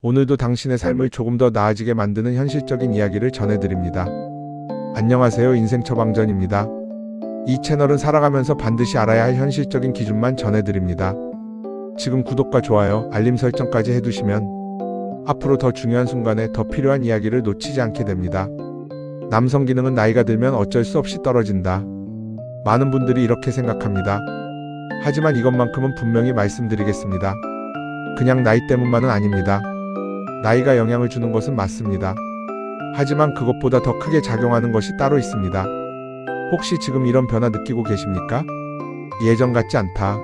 오늘도 당신의 삶을 조금 더 나아지게 만드는 현실적인 이야기를 전해드립니다. 안녕하세요. 인생 처방전입니다. 이 채널은 살아가면서 반드시 알아야 할 현실적인 기준만 전해드립니다. 지금 구독과 좋아요, 알림 설정까지 해두시면 앞으로 더 중요한 순간에 더 필요한 이야기를 놓치지 않게 됩니다. 남성 기능은 나이가 들면 어쩔 수 없이 떨어진다. 많은 분들이 이렇게 생각합니다. 하지만 이것만큼은 분명히 말씀드리겠습니다. 그냥 나이 때문만은 아닙니다. 나이가 영향을 주는 것은 맞습니다. 하지만 그것보다 더 크게 작용하는 것이 따로 있습니다. 혹시 지금 이런 변화 느끼고 계십니까? 예전 같지 않다.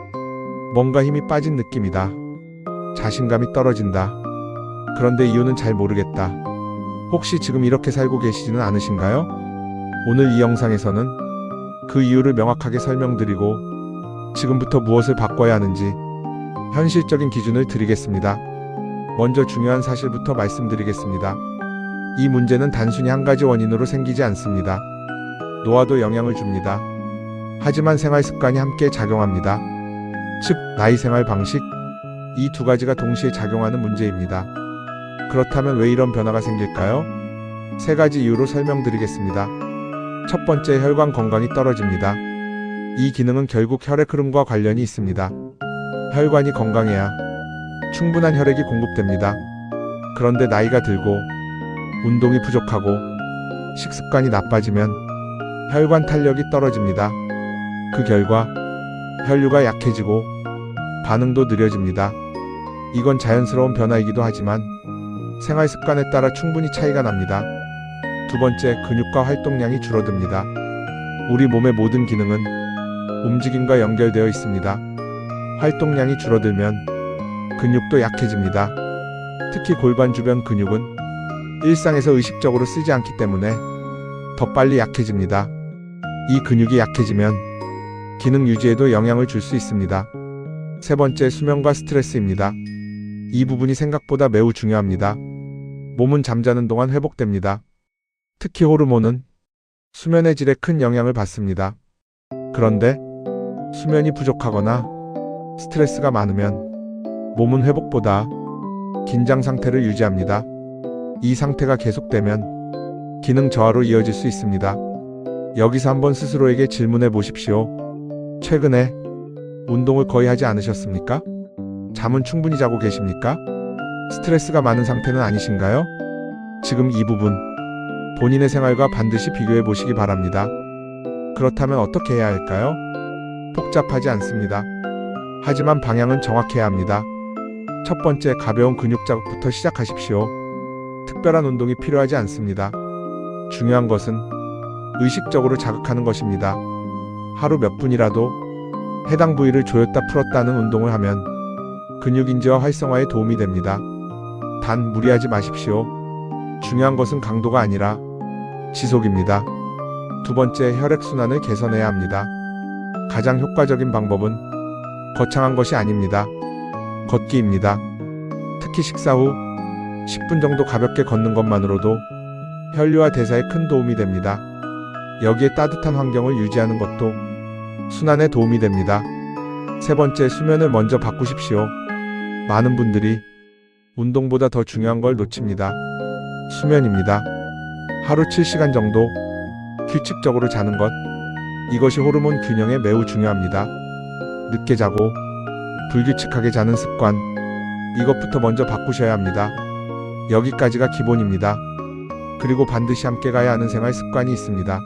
뭔가 힘이 빠진 느낌이다. 자신감이 떨어진다. 그런데 이유는 잘 모르겠다. 혹시 지금 이렇게 살고 계시지는 않으신가요? 오늘 이 영상에서는 그 이유를 명확하게 설명드리고 지금부터 무엇을 바꿔야 하는지 현실적인 기준을 드리겠습니다. 먼저 중요한 사실부터 말씀드리겠습니다. 이 문제는 단순히 한 가지 원인으로 생기지 않습니다. 노화도 영향을 줍니다. 하지만 생활 습관이 함께 작용합니다. 즉, 나이, 생활 방식, 이 두 가지가 동시에 작용하는 문제입니다. 그렇다면 왜 이런 변화가 생길까요? 세 가지 이유로 설명드리겠습니다. 첫 번째, 혈관 건강이 떨어집니다. 이 기능은 결국 혈액 흐름과 관련이 있습니다. 혈관이 건강해야 충분한 혈액이 공급됩니다. 그런데 나이가 들고 운동이 부족하고 식습관이 나빠지면 혈관 탄력이 떨어집니다. 그 결과 혈류가 약해지고 반응도 느려집니다. 이건 자연스러운 변화이기도 하지만 생활 습관에 따라 충분히 차이가 납니다. 두 번째, 근육과 활동량이 줄어듭니다. 우리 몸의 모든 기능은 움직임과 연결되어 있습니다. 활동량이 줄어들면 근육도 약해집니다. 특히 골반 주변 근육은 일상에서 의식적으로 쓰지 않기 때문에 더 빨리 약해집니다. 이 근육이 약해지면 기능 유지에도 영향을 줄 수 있습니다. 세 번째, 수면과 스트레스입니다. 이 부분이 생각보다 매우 중요합니다. 몸은 잠자는 동안 회복됩니다. 특히 호르몬은 수면의 질에 큰 영향을 받습니다. 그런데 수면이 부족하거나 스트레스가 많으면 몸은 회복보다 긴장 상태를 유지합니다. 이 상태가 계속되면 기능 저하로 이어질 수 있습니다. 여기서 한번 스스로에게 질문해 보십시오. 최근에 운동을 거의 하지 않으셨습니까? 잠은 충분히 자고 계십니까? 스트레스가 많은 상태는 아니신가요? 지금 이 부분, 본인의 생활과 반드시 비교해 보시기 바랍니다. 그렇다면 어떻게 해야 할까요? 복잡하지 않습니다. 하지만 방향은 정확해야 합니다. 첫 번째, 가벼운 근육 자극부터 시작하십시오. 특별한 운동이 필요하지 않습니다. 중요한 것은 의식적으로 자극하는 것입니다. 하루 몇 분이라도 해당 부위를 조였다 풀었다는 운동을 하면 근육 인지와 활성화에 도움이 됩니다. 단 무리하지 마십시오. 중요한 것은 강도가 아니라 지속입니다. 두 번째, 혈액순환을 개선해야 합니다. 가장 효과적인 방법은 거창한 것이 아닙니다. 걷기입니다. 특히 식사 후 10분 정도 가볍게 걷는 것만으로도 혈류와 대사에 큰 도움이 됩니다. 여기에 따뜻한 환경을 유지하는 것도 순환에 도움이 됩니다. 세 번째, 수면을 먼저 바꾸십시오. 많은 분들이 운동보다 더 중요한 걸 놓칩니다. 수면입니다. 하루 7시간 정도 규칙적으로 자는 것, 이것이 호르몬 균형에 매우 중요합니다. 늦게 자고 불규칙하게 자는 습관, 이것부터 먼저 바꾸셔야 합니다. 여기까지가 기본입니다. 그리고 반드시 함께 가야 하는 생활 습관이 있습니다.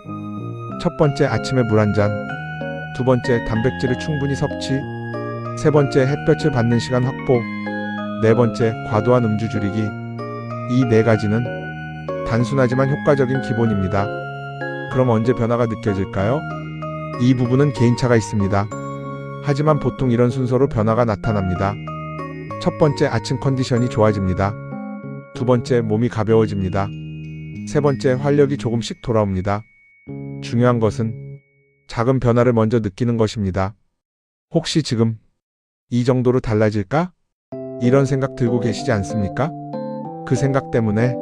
첫 번째, 아침에 물 한 잔. 두 번째, 단백질을 충분히 섭취. 세 번째, 햇볕을 받는 시간 확보. 네 번째, 과도한 음주 줄이기. 이 네 가지는 단순하지만 효과적인 기본입니다. 그럼 언제 변화가 느껴질까요? 이 부분은 개인차가 있습니다. 하지만 보통 이런 순서로 변화가 나타납니다. 첫 번째, 아침 컨디션이 좋아집니다. 두 번째, 몸이 가벼워집니다. 세 번째, 활력이 조금씩 돌아옵니다. 중요한 것은 작은 변화를 먼저 느끼는 것입니다. 혹시 지금 이 정도로 달라질까? 이런 생각 들고 계시지 않습니까? 그 생각 때문에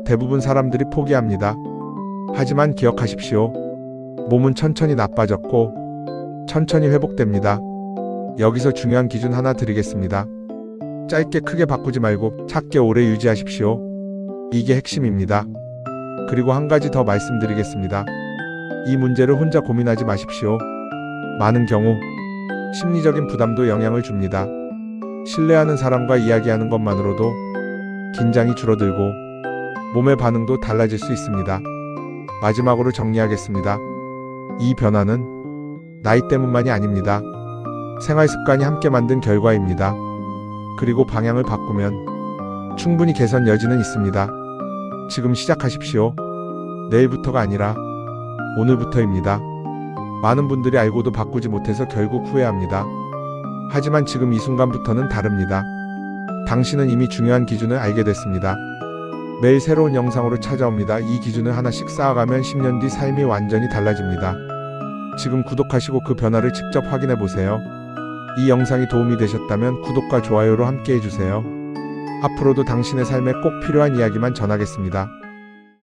대부분 사람들이 포기합니다. 하지만 기억하십시오. 몸은 천천히 나빠졌고 천천히 회복됩니다. 여기서 중요한 기준 하나 드리겠습니다. 짧게 크게 바꾸지 말고 작게 오래 유지하십시오. 이게 핵심입니다. 그리고 한 가지 더 말씀드리겠습니다. 이 문제를 혼자 고민하지 마십시오. 많은 경우 심리적인 부담도 영향을 줍니다. 신뢰하는 사람과 이야기하는 것만으로도 긴장이 줄어들고 몸의 반응도 달라질 수 있습니다. 마지막으로 정리하겠습니다. 이 변화는 나이 때문만이 아닙니다. 생활 습관이 함께 만든 결과입니다. 그리고 방향을 바꾸면 충분히 개선 여지는 있습니다. 지금 시작하십시오. 내일부터가 아니라 오늘부터입니다. 많은 분들이 알고도 바꾸지 못해서 결국 후회합니다. 하지만 지금 이 순간부터는 다릅니다. 당신은 이미 중요한 기준을 알게 됐습니다. 매일 새로운 영상으로 찾아옵니다. 이 기준을 하나씩 쌓아가면 10년 뒤 삶이 완전히 달라집니다. 지금 구독하시고 그 변화를 직접 확인해 보세요. 이 영상이 도움이 되셨다면 구독과 좋아요로 함께 해주세요. 앞으로도 당신의 삶에 꼭 필요한 이야기만 전하겠습니다.